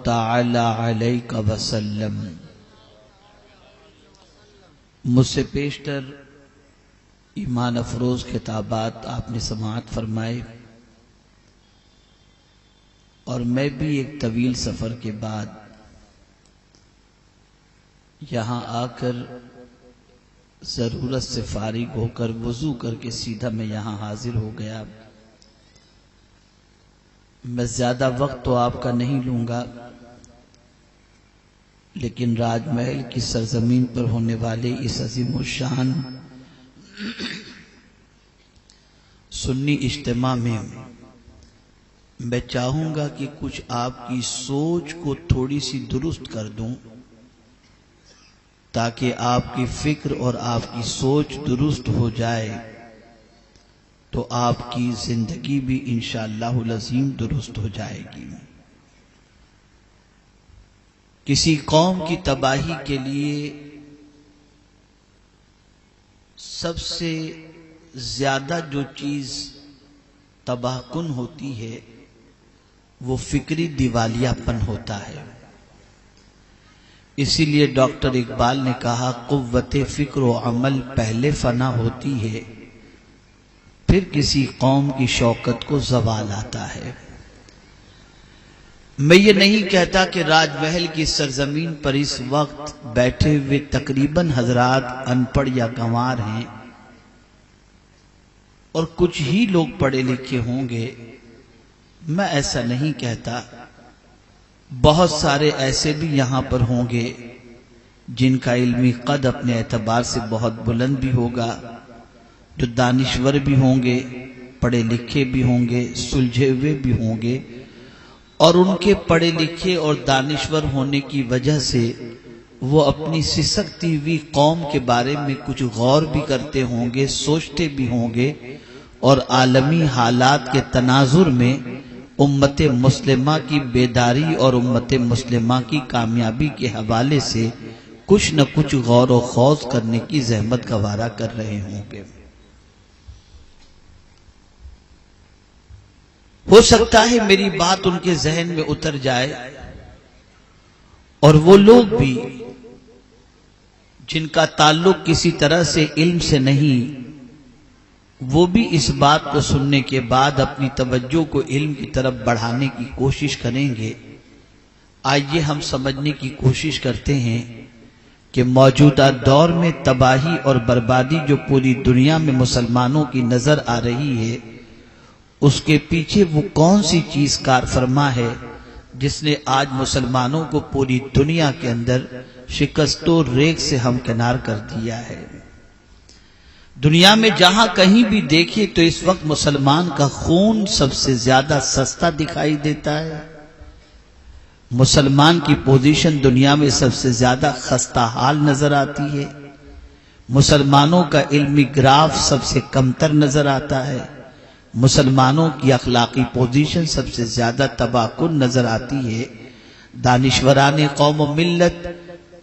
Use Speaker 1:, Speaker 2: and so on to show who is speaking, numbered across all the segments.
Speaker 1: تعالی علیہ وسلم۔ مجھ سے پیشتر ایمان افروز خطابات آپ نے سماعت فرمائے، اور میں بھی ایک طویل سفر کے بعد یہاں آ کر ضرورت سے فارغ ہو کر وضو کر کے سیدھا میں یہاں حاضر ہو گیا۔ میں زیادہ وقت تو آپ کا نہیں لوں گا، لیکن راج محل کی سرزمین پر ہونے والے اس عظیم الشان سنی اجتماع میں میں چاہوں گا کہ کچھ آپ کی سوچ کو تھوڑی سی درست کر دوں، تاکہ آپ کی فکر اور آپ کی سوچ درست ہو جائے تو آپ کی زندگی بھی انشاءاللہ العظیم درست ہو جائے گی۔ کسی قوم کی تباہی کے لیے سب سے زیادہ جو چیز تباہ کن ہوتی ہے وہ فکری دیوالیہ پن ہوتا ہے۔ اسی لیے ڈاکٹر اقبال نے کہا، قوت فکر و عمل پہلے فنا ہوتی ہے، پھر کسی قوم کی شوکت کو زوال آتا ہے۔ میں یہ نہیں کہتا کہ راج محل کی سرزمین پر اس وقت بیٹھے ہوئے تقریباً حضرات ان پڑھ یا گنوار ہیں، اور کچھ ہی لوگ پڑھے لکھے ہوں گے۔ میں ایسا نہیں کہتا، بہت سارے ایسے بھی یہاں پر ہوں گے جن کا علمی قد اپنے اعتبار سے بہت بلند بھی ہوگا، جو دانشور بھی ہوں گے، پڑھے لکھے بھی ہوں گے، سلجھے ہوئے بھی ہوں گے، اور ان کے پڑھے لکھے اور دانشور ہونے کی وجہ سے وہ اپنی سسکتی ہوئی قوم کے بارے میں کچھ غور بھی کرتے ہوں گے، سوچتے بھی ہوں گے، اور عالمی حالات کے تناظر میں امت مسلمہ کی بیداری اور امت مسلمہ کی کامیابی کے حوالے سے کچھ نہ کچھ غور و خوض کرنے کی زحمت گوارا کر رہے ہوں گے۔ ہو سکتا ہے میری بات ان کے ذہن میں اتر جائے، اور وہ لوگ بھی جن کا تعلق کسی طرح سے علم سے نہیں، وہ بھی اس بات کو سننے کے بعد اپنی توجہ کو علم کی طرف بڑھانے کی کوشش کریں گے۔ آئیے ہم سمجھنے کی کوشش کرتے ہیں کہ موجودہ دور میں تباہی اور بربادی جو پوری دنیا میں مسلمانوں کی نظر آ رہی ہے، اس کے پیچھے وہ کون سی چیز کار فرما ہے جس نے آج مسلمانوں کو پوری دنیا کے اندر شکست و ریگ سے ہمکنار کر دیا ہے۔ دنیا میں جہاں کہیں بھی دیکھیں تو اس وقت مسلمان کا خون سب سے زیادہ سستا دکھائی دیتا ہے۔ مسلمان کی پوزیشن دنیا میں سب سے زیادہ خستہ حال نظر آتی ہے۔ مسلمانوں کا علمی گراف سب سے کمتر نظر آتا ہے۔ مسلمانوں کی اخلاقی پوزیشن سب سے زیادہ تباہ کن نظر آتی ہے۔ دانشوران قوم و ملت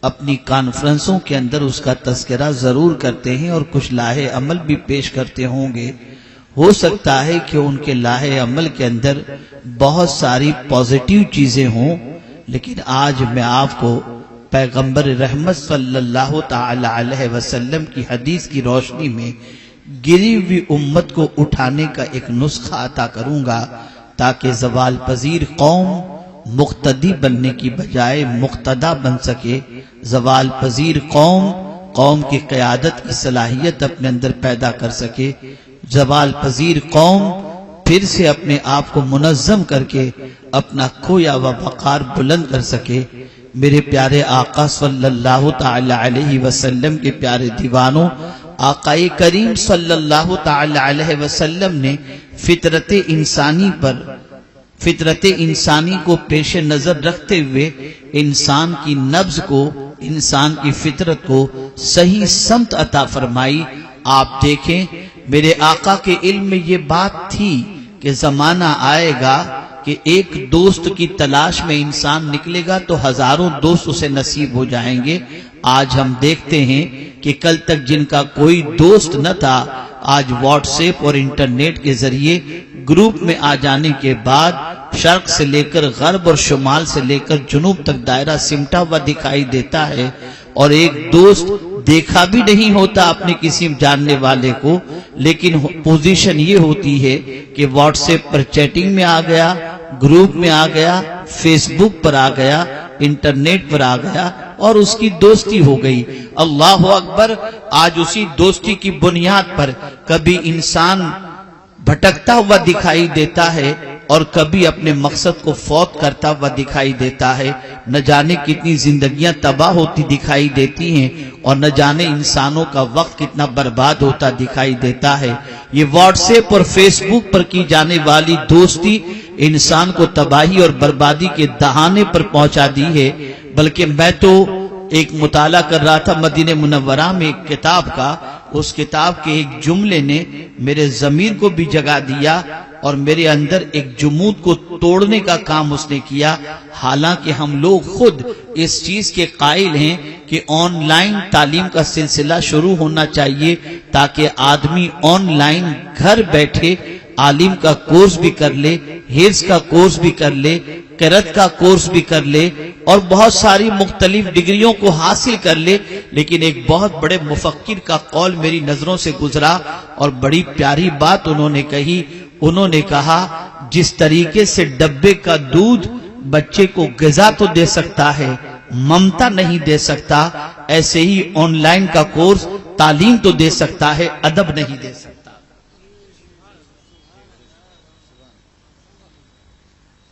Speaker 1: اپنی کانفرنسوں کے اندر اس کا تذکرہ ضرور کرتے ہیں، اور کچھ لاہے عمل بھی پیش کرتے ہوں گے۔ ہو سکتا ہے کہ ان کے لاہے عمل کے اندر بہت ساری پازیٹیو چیزیں ہوں، لیکن آج میں آپ کو پیغمبر رحمت صلی اللہ تعالی علیہ وسلم کی حدیث کی روشنی میں گری ہوئی امت کو اٹھانے کا ایک نسخہ عطا کروں گا، تاکہ زوال پذیر قوم مقتدی بننے کی بجائے مقتدا بن سکے۔ زوال پذیر قوم کی قیادت کی صلاحیت اپنے اندر پیدا کر سکے۔ زوال پذیر قوم پھر سے اپنے آپ کو منظم کر کے اپنا کھویا و وقار بلند کر سکے۔ میرے پیارے آقا صلی اللہ تعالی علیہ وسلم کے پیارے دیوانوں، آقا کریم صلی اللہ تعالی علیہ وسلم نے فطرت انسانی کو پیش نظر رکھتے ہوئے انسان کی نبض کو، انسان کی فطرت کو صحیح سمت عطا فرمائی۔ آپ دیکھیں میرے آقا کے علم میں یہ بات تھی کہ زمانہ آئے گا کہ ایک دوست کی تلاش میں انسان نکلے گا تو ہزاروں دوست اسے نصیب ہو جائیں گے۔ آج ہم دیکھتے ہیں کہ کل تک جن کا کوئی دوست نہ تھا، آج واٹس ایپ اور انٹرنیٹ کے ذریعے گروپ میں آ جانے کے بعد شرق سے لے کر غرب اور شمال سے لے کر جنوب تک دائرہ سمٹا ہوا دکھائی دیتا ہے، اور ایک دوست دیکھا بھی نہیں ہوتا اپنے کسی جاننے والے کو، لیکن پوزیشن یہ ہوتی ہے کہ واٹس ایپ پر چیٹنگ میں آ گیا، گروپ میں آ گیا، فیس بک پر آ گیا، انٹرنیٹ پر آ گیا اور اس کی دوستی ہو گئی۔ اللہ اکبر! آج اسی دوستی کی بنیاد پر کبھی انسان بھٹکتا ہوا دکھائی دیتا ہے اور کبھی اپنے مقصد کو فوت کرتا ہوا دکھائی دیتا ہے۔ نہ جانے کتنی زندگیاں تباہ ہوتی دکھائی دیتی ہیں اور نہ جانے انسانوں کا وقت کتنا برباد ہوتا دکھائی دیتا ہے۔ یہ واٹس ایپ اور فیس بک پر کی جانے والی دوستی انسان کو تباہی اور بربادی کے دہانے پر پہنچا دی ہے۔ بلکہ میں تو ایک مطالعہ کر رہا تھا مدینہ منورہ میں ایک کتاب کا، اس کتاب کے ایک جملے نے میرے ضمیر کو بھی جگا دیا اور میرے اندر ایک جمود کو توڑنے کا کام اس نے کیا۔ حالانکہ ہم لوگ خود اس چیز کے قائل ہیں کہ آن لائن تعلیم کا سلسلہ شروع ہونا چاہیے تاکہ آدمی آن لائن گھر بیٹھے عالم کا کورس بھی کر لے، حفظ کا کورس بھی کر لے، قرأت کا کورس بھی کر لے اور بہت ساری مختلف ڈگریوں کو حاصل کر لے۔ لیکن ایک بہت بڑے مفکر کا قول میری نظروں سے گزرا اور بڑی پیاری بات انہوں نے کہی۔ انہوں نے کہا جس طریقے سے ڈبے کا دودھ بچے کو غذا تو دے سکتا ہے، ممتا نہیں دے سکتا، ایسے ہی آن لائن کا کورس تعلیم تو دے سکتا ہے، ادب نہیں دے سکتا۔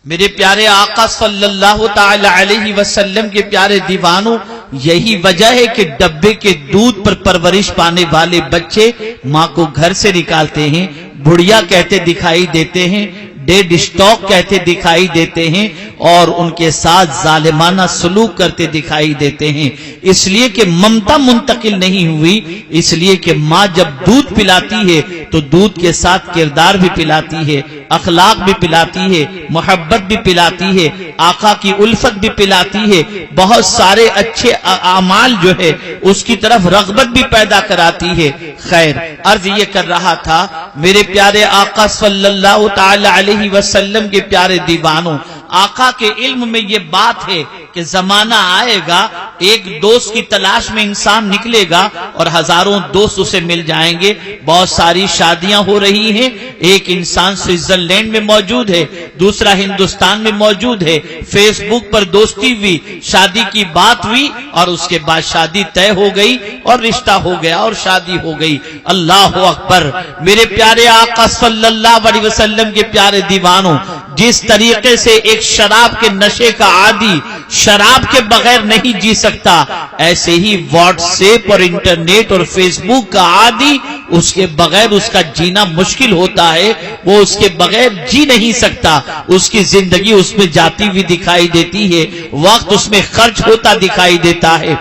Speaker 1: میرے پیارے آقا صلی اللہ تعالی علیہ وسلم کے پیارے دیوانوں، یہی وجہ ہے کہ ڈبے کے دودھ پر پرورش پانے والے بچے ماں کو گھر سے نکالتے ہیں، بڑھیا کہتے دکھائی دیتے ہیں، ڈیڈ اسٹاک کہتے دکھائی دیتے ہیں اور ان کے ساتھ ظالمانہ سلوک کرتے دکھائی دیتے ہیں۔ اس لیے کہ ممتا منتقل نہیں ہوئی، اس لیے کہ ماں جب دودھ پلاتی ہے تو دودھ کے ساتھ کردار بھی پلاتی ہے، اخلاق بھی پلاتی ہے، محبت بھی پلاتی ہے، آقا کی الفت بھی پلاتی ہے، بہت سارے اچھے اعمال جو ہے اس کی طرف رغبت بھی پیدا کراتی ہے۔ خیر، عرض یہ کر رہا تھا میرے پیارے آقا صلی اللہ تعالی علیہ وسلم کے پیارے دیوانوں، آقا کے علم میں یہ بات ہے کہ زمانہ آئے گا، ایک دوست کی تلاش میں انسان نکلے گا اور ہزاروں دوست اسے مل جائیں گے۔ بہت ساری شادیاں ہو رہی ہیں، ایک انسان سوئٹزرلینڈ میں موجود ہے، دوسرا ہندوستان میں موجود ہے، فیس بک پر دوستی ہوئی، شادی کی بات ہوئی اور اس کے بعد شادی طے ہو گئی اور رشتہ ہو گیا اور شادی ہو گئی۔ اللہ اکبر! میرے پیارے آقا صلی اللہ علیہ وسلم کے پیارے دیوانوں، جس طریقے سے ایک شراب کے نشے کا عادی شراب کے بغیر نہیں جی سکتا، ایسے ہی واٹس ایپ اور انٹرنیٹ اور فیس بک کا عادی اس کے بغیر اس کا جینا مشکل ہوتا ہے، وہ اس کے بغیر جی نہیں سکتا، اس کی زندگی اس میں جاتی ہوئی دکھائی دیتی ہے، وقت اس میں خرچ ہوتا دکھائی دیتا ہے۔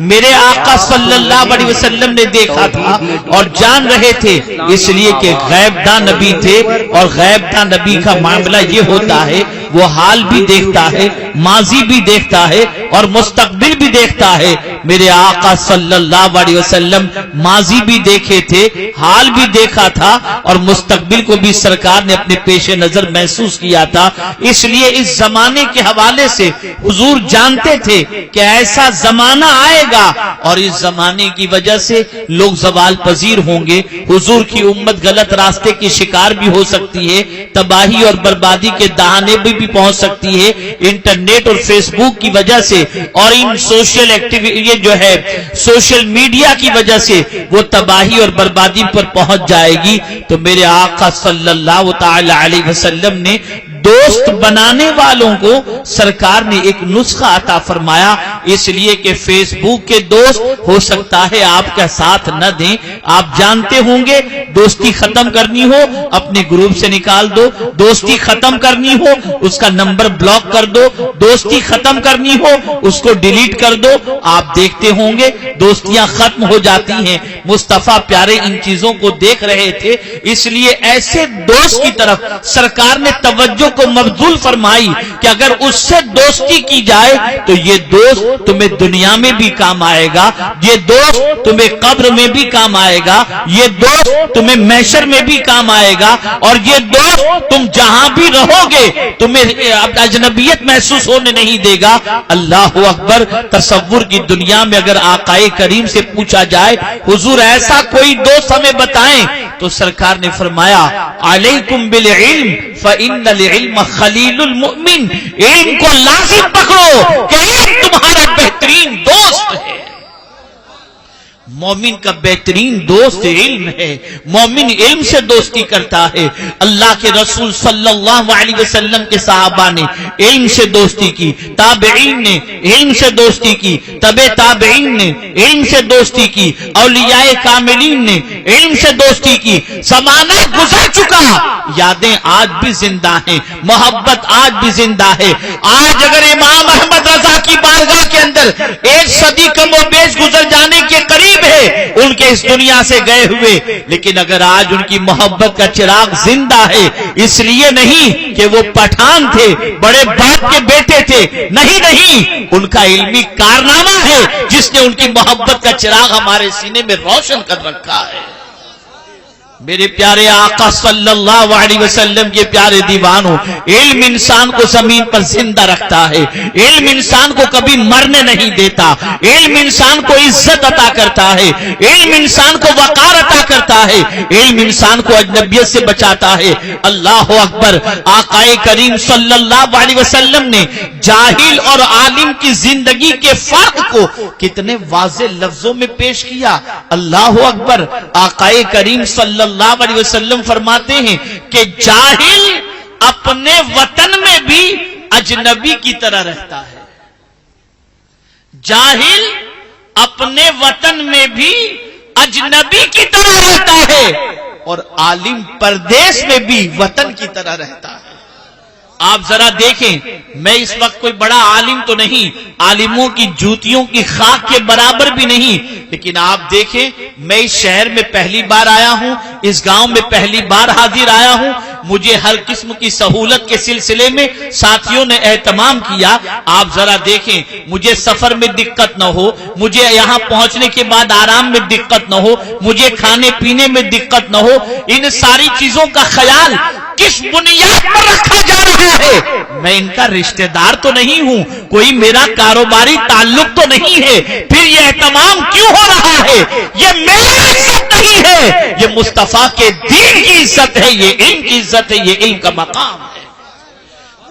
Speaker 1: میرے آقا صلی اللہ علیہ وسلم نے دیکھا تھا اور جان رہے تھے، اس لیے کہ غیب داں نبی تھے اور غیب داں نبی کا معاملہ یہ ہوتا ہے وہ حال بھی دیکھتا ہے، ماضی بھی دیکھتا ہے اور مستقبل بھی دیکھتا ہے۔ میرے آقا صلی اللہ علیہ وسلم ماضی بھی دیکھے تھے، حال بھی دیکھا تھا اور مستقبل کو بھی سرکار نے اپنے پیش نظر محسوس کیا تھا۔ اس لیے اس زمانے کے حوالے سے حضور جانتے تھے کہ ایسا زمانہ آئے گا اور اس زمانے کی وجہ سے لوگ زوال پذیر ہوں گے، حضور کی امت غلط راستے کی شکار بھی ہو سکتی ہے، تباہی اور بربادی کے دہانے بھی پہنچ سکتی ہے انٹرنیٹ اور فیس بک کی وجہ سے، اور ان سوشل ایکٹیویٹی جو ہے سوشل میڈیا کی وجہ سے وہ تباہی اور بربادی پر پہنچ جائے گی۔ تو میرے آقا صلی اللہ تعالی علیہ وسلم نے دوست بنانے والوں کو سرکار نے ایک نسخہ عطا فرمایا، اس لیے کہ فیس بک کے دوست ہو سکتا ہے آپ کا ساتھ نہ دیں۔ آپ جانتے ہوں گے دوستی ختم کرنی ہو اپنے گروپ سے نکال دو، دوستی ختم کرنی ہو اس کا نمبر بلاک کر دو، دوستی ختم کرنی ہو اس کو ڈیلیٹ کر دو۔ آپ دیکھتے ہوں گے دوستیاں ختم ہو جاتی ہیں۔ مصطفیٰ پیارے ان چیزوں کو دیکھ رہے تھے، اس لیے ایسے دوست کی طرف سرکار نے توجہ کو مبذول فرمائی کہ اگر اس سے دوستی کی جائے تو یہ دوست تمہیں دنیا میں بھی کام آئے گا، یہ دوست تمہیں قبر میں بھی کام آئے گا، یہ دوست تمہیں محشر میں بھی کام آئے گا، اور یہ دوست تم جہاں بھی رہو گے تمہیں اجنبیت محسوس ہونے نہیں دے گا۔ اللہ اکبر! تصور کی دنیا میں اگر آقائے کریم سے پوچھا جائے حضور ایسا کوئی دوست ہمیں بتائیں، تو سرکار نے فرمایا علیکم بالعلم فإن العلم خلیل المؤمن، علم کو لازم پکڑو کہ علم تمہارا بہترین دوست ہے۔ مومن کا بہترین دوست علم ہے، مومن علم سے دوستی کرتا ہے۔ اللہ کے رسول صلی اللہ علیہ وسلم کے صحابہ نے علم سے دوستی کی، تابعین نے علم سے دوستی کی، تبع تابعین نے علم سے دوستی کی، اولیاء کاملین نے علم سے دوستی کی۔ زمانہ گزر چکا، یادیں آج بھی زندہ ہیں، محبت آج بھی زندہ ہے۔ آج اگر امام احمد رضا کی بارگاہ کے اندر 1 صدی کم و بیش گزر جانے کے قریب ان کے اس دنیا سے گئے ہوئے، لیکن اگر آج ان کی محبت کا چراغ زندہ ہے، اس لیے نہیں کہ وہ پٹھان تھے، بڑے باپ کے بیٹے تھے، نہیں، ان کا علمی کارنامہ ہے جس نے ان کی محبت کا چراغ ہمارے سینے میں روشن کر رکھا ہے۔ میرے پیارے آقا صلی اللہ علیہ وسلم کے پیارے دیوانوں، علم انسان کو زمین پر زندہ رکھتا ہے، علم انسان کو کبھی مرنے نہیں دیتا، علم انسان کو عزت عطا کرتا ہے، علم انسان کو وقار عطا کرتا ہے، علم انسان کو اجنبیت سے بچاتا ہے۔ اللہ اکبر! آقائے کریم صلی اللہ علیہ وسلم نے جاہل اور عالم کی زندگی کے فرق کو کتنے واضح لفظوں میں پیش کیا۔ اللہ اکبر! آقائے کریم صلی اللہ علیہ وسلم فرماتے ہیں کہ جاہل اپنے وطن میں بھی اجنبی کی طرح رہتا ہے، جاہل اپنے وطن میں بھی اجنبی کی طرح رہتا ہے، اور عالم پردیس میں بھی وطن کی طرح رہتا ہے۔ آپ ذرا دیکھیں، میں اس وقت کوئی بڑا عالم تو نہیں، عالموں کی جوتیوں کی خاک کے برابر بھی نہیں، لیکن آپ دیکھیں میں اس شہر میں پہلی بار آیا ہوں، اس گاؤں میں پہلی بار حاضر آیا ہوں، مجھے ہر قسم کی سہولت کے سلسلے میں ساتھیوں نے اہتمام کیا۔ آپ ذرا دیکھیں، مجھے سفر میں دقت نہ ہو، مجھے یہاں پہنچنے کے بعد آرام میں دقت نہ ہو، مجھے کھانے پینے میں دقت نہ ہو، ان ساری چیزوں کا خیال کس بنیاد پر رکھا جا رہا ہے؟ میں ان کا رشتہ دار تو نہیں ہوں، کوئی میرا کاروباری تعلق تو نہیں ہے، پھر یہ اہتمام کیوں ہو رہا ہے؟ یہ میری عزت نہیں ہے، یہ مصطفیٰ کے دین کی عزت ہے، یہ علم کی عزت ہے، یہ علم کا مقام ہے۔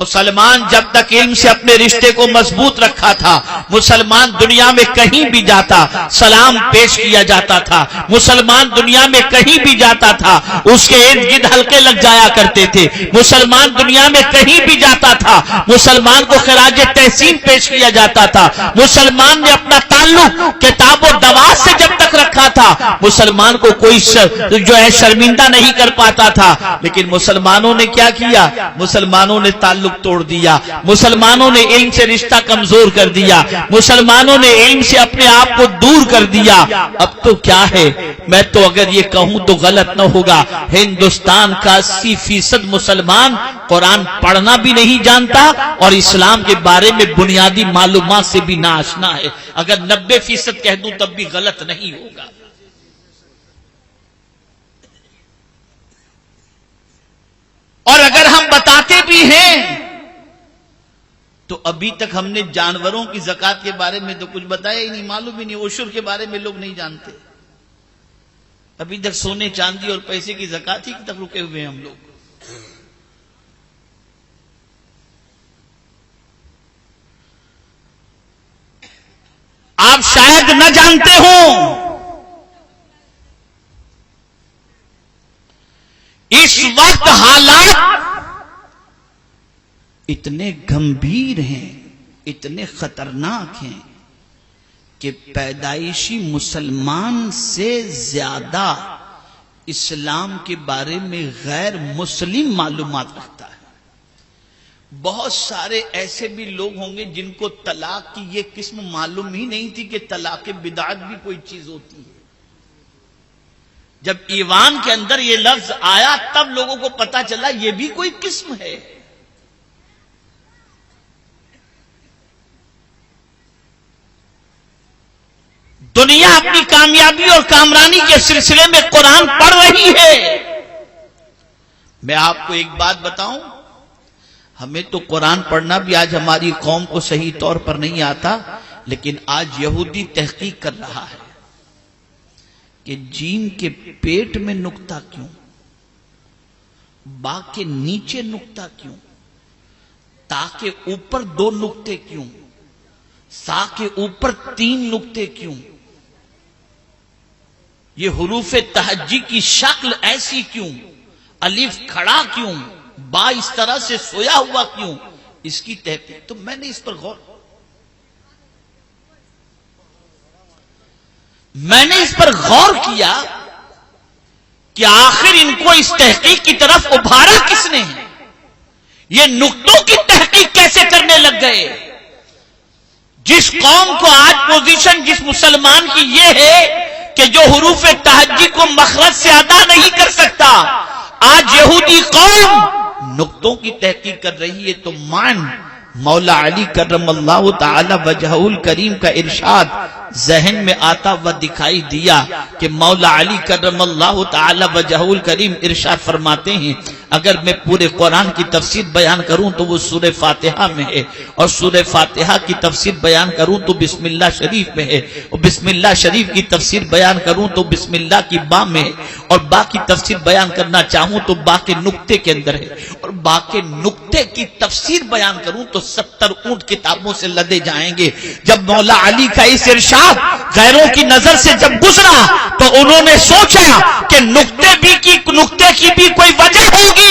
Speaker 1: مسلمان جب تک علم سے اپنے رشتے کو مضبوط رکھا تھا، مسلمان دنیا میں کہیں بھی جاتا سلام پیش کیا جاتا تھا، مسلمان دنیا میں کہیں بھی جاتا تھا اس کے ارد گرد حلقے لگ جایا کرتے تھے، مسلمان دنیا میں کہیں بھی جاتا تھا مسلمان کو خراج تحسین پیش کیا جاتا تھا، مسلمان نے اپنا تعلق کتاب و دوات سے جب تک رکھا تھا مسلمان کو کوئی جو ہے شرمندہ نہیں کر پاتا تھا۔ لیکن مسلمانوں نے کیا کیا؟ مسلمانوں نے تعلق توڑ دیا، مسلمانوں نے علم سے رشتہ کمزور کر دیا، مسلمانوں نے علم سے اپنے آپ کو دور کر دیا۔ اب تو کیا ہے، میں تو اگر یہ کہوں تو غلط نہ ہوگا، ہندوستان کا 80% مسلمان قرآن پڑھنا بھی نہیں جانتا اور اسلام کے بارے میں بنیادی معلومات سے بھی ناآشنا ہے۔ اگر 90% کہہ دوں تب بھی غلط نہیں ہوگا۔ اور اگر ہم بتاتے بھی ہیں تو ابھی تک ہم نے جانوروں کی زکوٰۃ کے بارے میں تو کچھ بتایا ہی نہیں، معلوم ہی نہیں، عشر کے بارے میں لوگ نہیں جانتے۔ ابھی تک سونے چاندی اور پیسے کی زکوٰۃ ہی تک رکے ہوئے ہیں ہم لوگ۔ آپ شاید نہ جانتے ہوں، اس وقت حالات اتنے گمبھیر ہیں، اتنے خطرناک ہیں کہ پیدائشی مسلمان سے زیادہ اسلام کے بارے میں غیر مسلم معلومات رکھتا ہے۔ بہت سارے ایسے بھی لوگ ہوں گے جن کو طلاق کی یہ قسم معلوم ہی نہیں تھی کہ طلاق بدعت بھی کوئی چیز ہوتی ہے۔ جب ایوان کے اندر یہ لفظ آیا تب لوگوں کو پتا چلا یہ بھی کوئی قسم ہے۔ دنیا اپنی کامیابی اور کامرانی کے سلسلے میں قرآن پڑھ رہی ہے۔ میں آپ کو ایک بات بتاؤں، ہمیں تو قرآن پڑھنا بھی آج ہماری قوم کو صحیح طور پر نہیں آتا، لیکن آج یہودی تحقیق کر رہا ہے کہ جیم کے پیٹ میں نقطہ کیوں، با کے نیچے نقطہ کیوں، تا کے اوپر 2 نقطے کیوں، سا کے اوپر 3 نقطے کیوں، یہ حروف تہجی کی شکل ایسی کیوں، الف کھڑا کیوں، با اس طرح سے سویا ہوا کیوں، اس کی تحقیق۔ تو میں نے اس پر غور کیا کہ آخر ان کو اس تحقیق کی طرف ابھارا کس نے ہے؟ یہ نقطوں کی تحقیق کیسے کرنے لگ گئے؟ جس قوم کو آج پوزیشن جس مسلمان کی یہ ہے کہ جو حروف تہجی کو مخرج سے ادا نہیں کر سکتا، آج یہودی قوم نقطوں کی تحقیق کر رہی ہے، تو مان مولا علی کرم اللہ تعالی وجہہ الکریم کا ارشاد ذہن میں آتا ہوا دکھائی دیا کہ مولا علی کرم اللہ تعالی وجہہ الکریم ارشاد فرماتے ہیں، اگر میں پورے قرآن کی تفسیر بیان کروں تو وہ سورہ فاتحہ میں ہے، اور سورہ فاتحہ کی تفسیر بیان کروں تو بسم اللہ شریف میں ہے، اور بسم اللہ شریف کی تفسیر بیان کروں تو بسم اللہ کی با میں ہے، اور با کی تفسیر بیان کرنا چاہوں تو با کے نقطے کے اندر ہے، اور با کے نقطے کی تفسیر بیان کروں تو 70 اونٹ کتابوں سے لدے جائیں گے۔ جب مولا علی کا اس ارشاد غیروں کی نظر سے جب گزرا تو انہوں نے سوچا کہ نقطے کی بھی کوئی وجہ ہوگی۔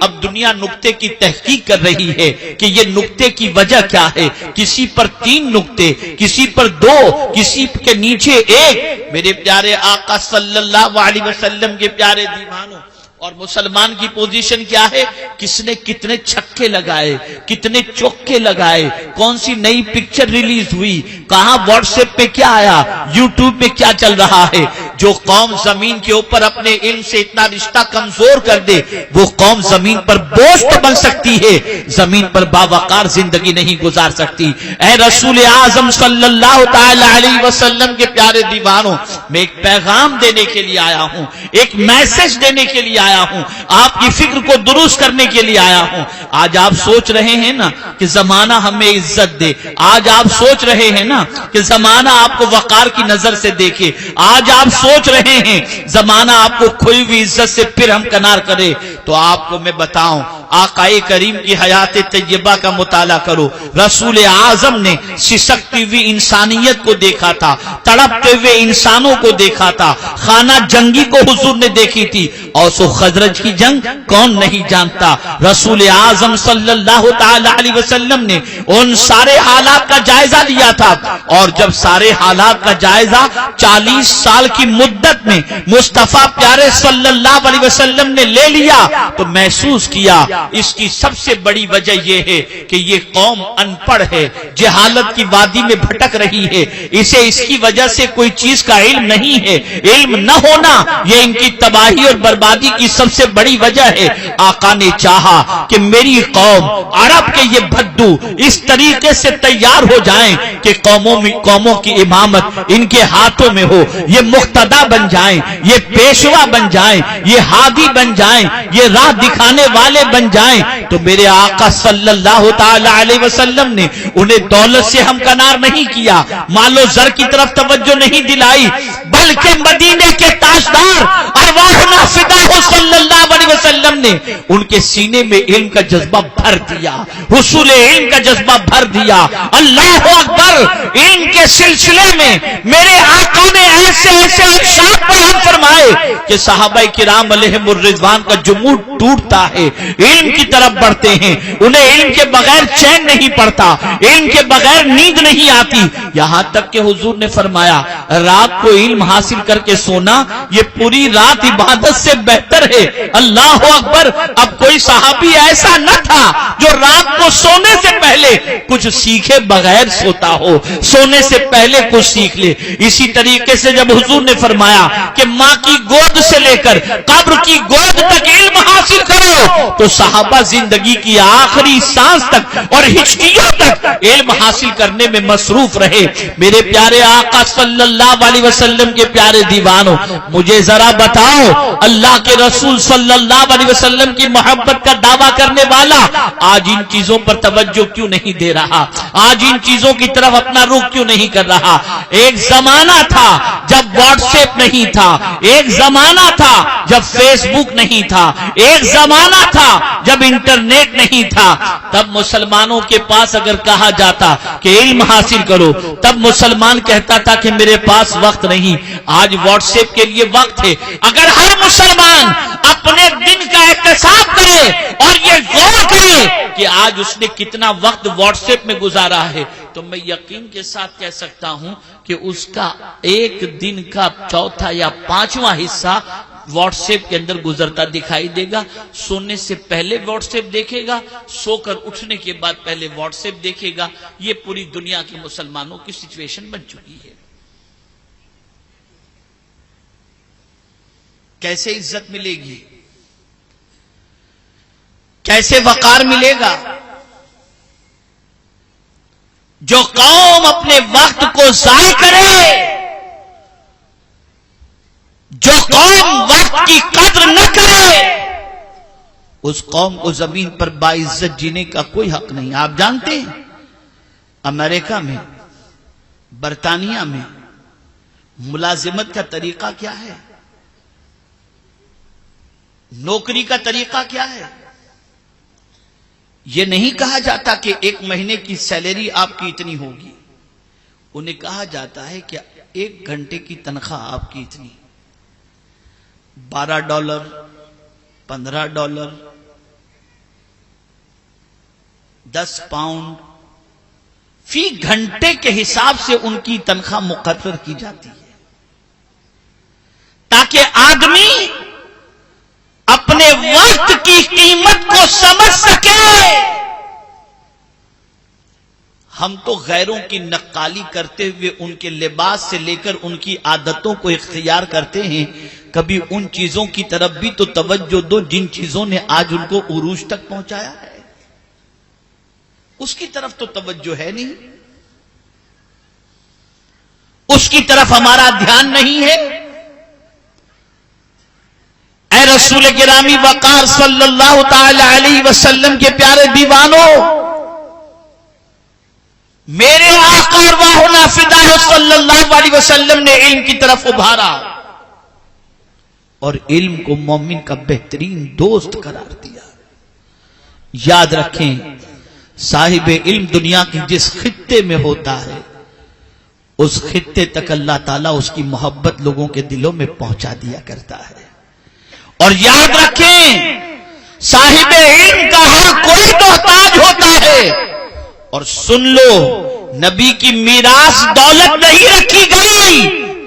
Speaker 1: اب دنیا نقطے کی تحقیق کر رہی ہے کہ یہ نقطے کی وجہ کیا ہے، کسی پر 3 نقطے، کسی پر 2، کسی کے نیچے 1۔ میرے پیارے آقا صلی اللہ علیہ وسلم کے پیارے دیوانوں، اور مسلمان کی پوزیشن کیا ہے؟ کس نے کتنے چھکے لگائے، کتنے چوکے لگائے، کون سی نئی پکچر ریلیز ہوئی، کہاں واٹس ایپ پہ کیا آیا، یوٹیوب پہ کیا چل رہا ہے۔ جو قوم زمین کے اوپر اپنے علم سے اتنا رشتہ کمزور کر دے، وہ قوم زمین پر بوجھ تو بن سکتی ہے، زمین پر باوقار زندگی نہیں گزار سکتی۔ اے رسول اعظم صلی اللہ تعالی علیہ وسلم کے پیارے دیوانوں، میں ایک پیغام دینے کے لیے آیا ہوں، ایک میسج دینے کے لیے آیا ہوں، آپ کی فکر کو درست کرنے کے لیے آیا ہوں۔ آج آپ سوچ رہے ہیں نا کہ زمانہ ہمیں عزت دے، آج آپ سوچ رہے ہیں نا کہ زمانہ آپ کو وقار کی نظر سے دیکھے، آج آپ سوچ رہے ہیں زمانہ آپ کو کھوئی ہوئی عزت سے پھر ہمکنار کرے، تو آپ کو میں بتاؤں، آقائے کریم کی حیات طیبہ کا مطالعہ کرو۔ رسول اعظم نے سسکتی ہوئی انسانیت کو دیکھا تھا، تڑپتے ہوئے انسانوں کو دیکھا تھا، خانہ جنگی کو حضور نے دیکھی تھی، اوس و خزرج کی جنگ کون نہیں جانتا۔ رسول اعظم صلی اللہ تعالی علیہ وسلم نے ان سارے حالات کا جائزہ لیا تھا، اور جب سارے حالات کا جائزہ 40 سال کی مدت میں مصطفیٰ پیارے صلی اللہ علیہ وسلم نے لے لیا تو محسوس کیا اس کی سب سے بڑی وجہ یہ ہے کہ یہ قوم ان پڑھ ہے، جہالت کی وادی میں بھٹک رہی ہے، اسے اس کی وجہ سے کوئی چیز کا علم نہیں ہے، علم نہ ہونا یہ ان کی تباہی اور بربادی کی سب سے بڑی وجہ ہے۔ آقا نے چاہا کہ میری قوم عرب کے یہ بھدو اس طریقے سے تیار ہو جائیں کہ قوموں کی امامت ان کے ہاتھوں میں ہو، یہ مقتدا بن جائیں، یہ پیشوا بن جائیں، یہ ہادی بن جائیں، یہ راہ دکھانے والے بن جائیں۔ تو میرے آقا صلی اللہ تعالی علیہ وسلم نے انہیں دولت سے ہمکنار نہیں کیا، مال و زر کی طرف توجہ نہیں دلائی، بلکہ مدینے کے تاجدار ارواحنا فداہ صلی اللہ علیہ وسلم نے ان کے سینے میں علم کا جذبہ بھر دیا، حصول علم کا جذبہ بھر دیا۔ اللہ اکبر! علم کے سلسلے میں میرے آقا نے ایسے ارشاد بیان فرمائے کہ صحابہ کرام علیہم الرضوان کا جمود ٹوٹتا ہے، علم کی طرف بڑھتے ہیں، انہیں علم کے بغیر چین نہیں پڑتا، علم کے بغیر نیند نہیں آتی، یہاں تک کہ حضور نے فرمایا رات کو علم حاصل کر کے سونا یہ پوری رات عبادت سے بہتر ہے۔ اللہ اکبر! اب کوئی صحابی ایسا نہ تھا جو رات کو سونے سے پہلے کچھ سیکھے بغیر سوتا ہو، سونے سے پہلے کچھ سیکھ لے۔ اسی طریقے سے جب حضور نے فرمایا کہ ماں کی گود سے لے کر قبر کی گود تک علم حاصل کرو، تو صحابہ زندگی کی آخری سانس تک اور ہچکیوں تک علم حاصل کرنے میں مصروف رہے۔ کہے میرے پیارے آقا صلی اللہ علیہ وسلم کے پیارے دیوانوں، مجھے ذرا بتاؤ اللہ کے رسول صلی اللہ علیہ وسلم کی محبت کا دعویٰ کرنے والا آج ان چیزوں پر توجہ کیوں نہیں دے رہا؟ آج ان چیزوں کی طرف اپنا رخ کیوں نہیں کر رہا؟ ایک زمانہ تھا جب واٹس ایپ نہیں تھا، ایک زمانہ تھا جب فیس بک نہیں تھا، ایک زمانہ تھا جب انٹرنیٹ نہیں تھا، تب مسلمانوں کے پاس اگر کہا جاتا کہ علم حاصل کرو تب مسلمان کہتا تھا کہ میرے پاس وقت نہیں۔ آج واٹس ایپ کے لیے وقت ہے۔ اگر ہر مسلمان اپنے دن کا احتساب کرے اور یہ غور کرے کہ آج اس نے کتنا وقت واٹس ایپ میں گزارا ہے تو میں یقین کے ساتھ کہہ سکتا ہوں کہ اس کا ایک دن کا چوتھا یا پانچواں حصہ واٹس ایپ کے اندر گزرتا دکھائی دے گا۔ سونے سے پہلے واٹس ایپ دیکھے گا، سو کر اٹھنے کے بعد پہلے واٹس ایپ دیکھے گا۔ یہ پوری دنیا کے مسلمانوں کی سچویشن بن چکی ہے۔ کیسے عزت ملے گی؟ کیسے وقار ملے گا؟ جو قوم اپنے وقت کو ضائع کرے، جو قوم وقت کی قدر نہ کرے، اس قوم کو زمین پر باعزت جینے کا کوئی حق نہیں۔ آپ جانتے ہیں امریکہ میں، برطانیہ میں ملازمت کا طریقہ کیا ہے؟ نوکری کا طریقہ کیا ہے؟ یہ نہیں کہا جاتا کہ ایک مہینے کی سیلری آپ کی اتنی ہوگی، انہیں کہا جاتا ہے کہ ایک گھنٹے کی تنخواہ آپ کی اتنی، $12، $15، £10 فی گھنٹے کے حساب سے ان کی تنخواہ مقرر کی جاتی ہے تاکہ آدمی اپنے وقت کی قیمت کو سمجھ سکے۔ ہم تو غیروں کی نقالی کرتے ہوئے ان کے لباس سے لے کر ان کی عادتوں کو اختیار کرتے ہیں، کبھی ان چیزوں کی طرف بھی تو توجہ دو جن چیزوں نے آج ان کو عروج تک پہنچایا ہے۔ اس کی طرف تو توجہ ہے نہیں، اس کی طرف ہمارا دھیان نہیں ہے۔ اے رسول گرامی وقار صلی اللہ تعالی علیہ وسلم کے پیارے دیوانوں، میرے آقا ارواحنا فداہ صلی اللہ علیہ وسلم نے علم کی طرف ابھارا اور علم کو مومن کا بہترین دوست قرار دیا۔ یاد رکھیں، صاحب علم دنیا کی جس خطے میں ہوتا ہے اس خطے تک اللہ تعالیٰ اس کی محبت لوگوں کے دلوں میں پہنچا دیا کرتا ہے۔ اور یاد رکھیں، صاحب علم کا ہر کوئی محتاج ہوتا ہے۔ اور سن لو، نبی کی میراث دولت نہیں رکھی گئی،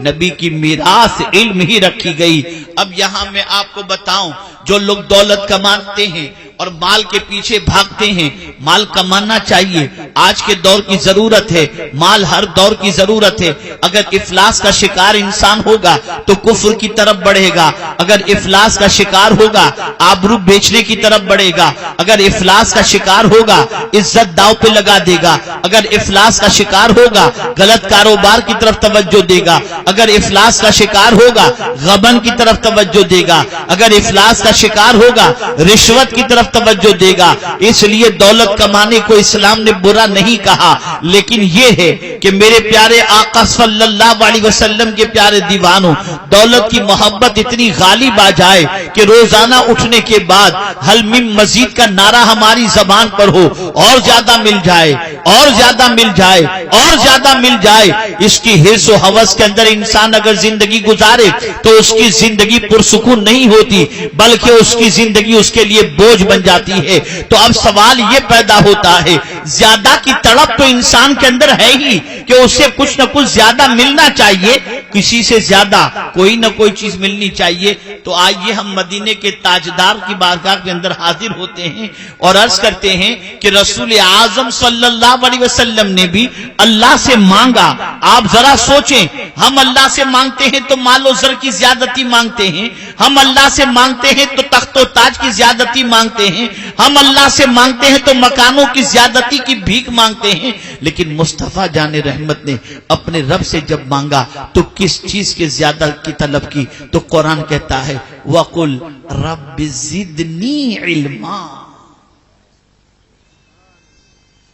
Speaker 1: نبی کی میراث علم ہی رکھی گئی۔ اب یہاں میں آپ کو بتاؤں، جو لوگ دولت کماتے ہیں اور مال کے پیچھے بھاگتے ہیں، مال کمانا چاہیے، آج کے دور کی ضرورت ہے، مال ہر دور کی ضرورت ہے۔ اگر افلاس کا شکار انسان ہوگا تو کفر کی طرف بڑھے گا، اگر افلاس کا شکار ہوگا آبرو بیچنے کی طرف بڑھے گا، اگر افلاس کا شکار ہوگا عزت داؤ پہ لگا دے گا، اگر افلاس کا شکار ہوگا غلط کاروبار کی طرف توجہ دے گا، اگر افلاس کا شکار ہوگا غبن کی طرف توجہ دے گا، اگر افلاس کا شکار ہوگا رشوت کی طرف توجہ دے گا۔ اس لیے دولت کمانے کو اسلام نے برا نہیں کہا، لیکن یہ ہے کہ میرے پیارے آقا صلی اللہ علیہ وسلم کے پیارے دیوانوں، دولت کی محبت اتنی غالب آ جائے کہ روزانہ اٹھنے کے بعد حل من مزید کا نعرہ ہماری زبان پر ہو، اور زیادہ مل جائے، اور زیادہ مل جائے، اور زیادہ مل جائے۔ اس کی حرص و ہوس کے اندر انسان اگر زندگی گزارے تو اس کی زندگی پرسکون نہیں ہوتی، بلکہ اس کی زندگی اس کے لیے بوجھ بن جاتی ہے۔ تو اب سوال یہ پیدا ہوتا ہے، زیادہ کی تڑپ تو انسان کے اندر ہے ہی کہ اسے کچھ نہ کچھ زیادہ ملنا چاہیے، کسی سے زیادہ کوئی نہ کوئی چیز ملنی چاہیے۔ تو آئیے ہم مدینے کے تاجدار کی بارگاہ کے اندر حاضر ہوتے ہیں اور عرض کرتے ہیں کہ رسول اعظم صلی اللہ علیہ وسلم نے بھی اللہ سے مانگا۔ آپ ذرا سوچیں، ہم اللہ سے مانگتے ہیں تو مال و زر کی زیادتی مانگتے ہیں، ہم اللہ سے مانگتے ہیں تو تخت و تاج کی زیادتی مانگتے ہیں، ہم اللہ سے مانگتے ہیں تو مکانوں کی زیادتی کی بھیک مانگتے ہیں، لیکن مصطفیٰ جان رحمت نے اپنے رب سے جب مانگا تو کس چیز کے زیادہ کی طلب کی؟ تو قرآن کہتا ہے وَقُلْ رَبِّ زِدْنِي عِلْمًا۔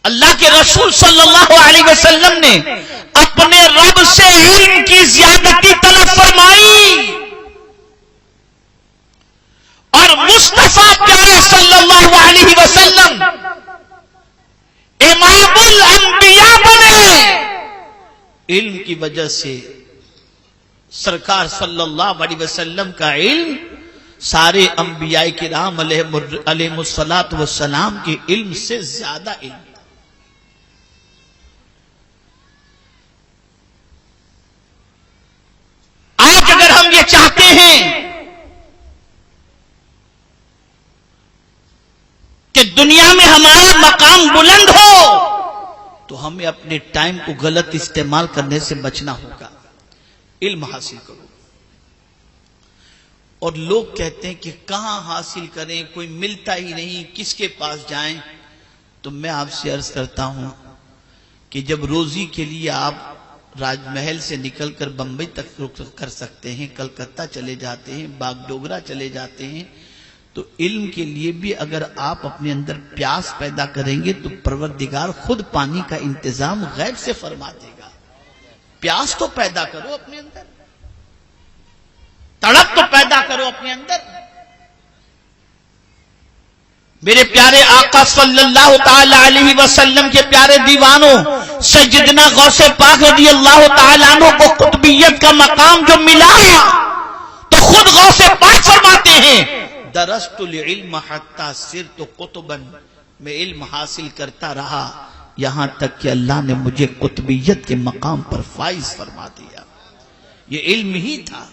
Speaker 1: اللہ کے رسول صلی اللہ علیہ وسلم نے اپنے رب سے علم کی زیادتی طلب فرمائی، اور مصطفیٰ پیارے صلی اللہ علیہ وسلم امام الانبیاء بنے علم کی وجہ سے۔ سرکار صلی اللہ علیہ وسلم کا علم سارے انبیاء کرام علیہم الصلاۃ والسلام کے علم سے زیادہ علم۔ آج اگر ہم یہ چاہتے ہیں کہ دنیا میں ہمارا مقام بلند ہو تو ہمیں اپنے ٹائم کو غلط استعمال کرنے سے بچنا ہوگا۔ علم حاصل کرو، اور لوگ کہتے ہیں کہ کہاں حاصل کریں، کوئی ملتا ہی نہیں، کس کے پاس جائیں؟ تو میں آپ سے عرض کرتا ہوں کہ جب روزی کے لیے آپ راج محل سے نکل کر بمبئی تک رک کر سکتے ہیں، کلکتہ چلے جاتے ہیں، باغ ڈوگرا چلے جاتے ہیں، تو علم کے لیے بھی اگر آپ اپنے اندر پیاس پیدا کریں گے تو پروردگار خود پانی کا انتظام غیب سے فرما دے گا۔ پیاس تو پیدا کرو اپنے اندر، تڑپ تو پیدا کرو اپنے اندر۔ میرے پیارے آقا صلی اللہ تعالی علیہ وسلم کے پیارے دیوانوں، سیدنا غوث پاک رضی اللہ تعالیٰ عنہ کو قطبیت کا مقام جو ملا تو خود غوث پاک فرماتے ہیں درست العلم حتی صرت قطبا، میں علم حاصل کرتا رہا یہاں تک کہ اللہ نے مجھے قطبیت کے مقام پر فائز فرما دیا۔ یہ علم ہی تھا۔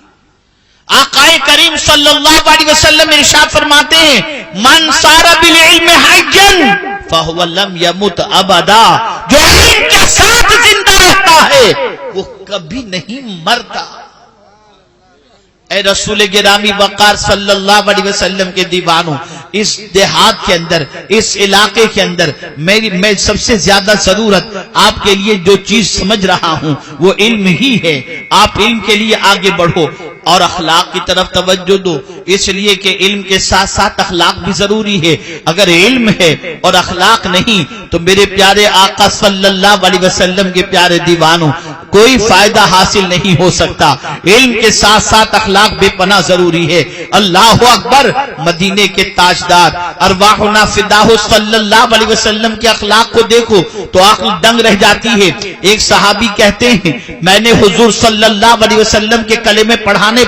Speaker 1: آقا کریم صلی اللہ علیہ وسلم ارشاد فرماتے ہیں من سار بالعلم حجا فہو لم یمت ابدا، جو علم کے ساتھ زندہ رہتا ہے وہ کبھی نہیں مرتا۔ اے رسول گرامی وقار صلی اللہ علیہ وسلم کے دیوانوں، اس دیہات کے اندر، اس علاقے کے اندر میں سب سے زیادہ ضرورت آپ کے لیے جو چیز سمجھ رہا ہوں وہ علم ہی ہے۔ آپ علم کے لیے آگے بڑھو اور اخلاق کی طرف توجہ دو، اس لیے کہ علم کے ساتھ ساتھ اخلاق بھی ضروری ہے۔ اگر علم ہے اور اخلاق نہیں تو میرے پیارے آقا صلی اللہ علیہ وسلم کے پیارے دیوانوں کوئی فائدہ حاصل نہیں ہو سکتا۔ علم کے ساتھ ساتھ اخلاق بے پناہ ضروری ہے۔ اللہ اکبر، مدینے کے تاجدار ارواحنا فداہ صلی اللہ علیہ وسلم کے اخلاق کو دیکھو تو عقل دنگ رہ جاتی ہے۔ ایک صحابی کہتے ہیں میں نے حضور صلی اللہ علیہ وسلم کے کلمہ پڑھانے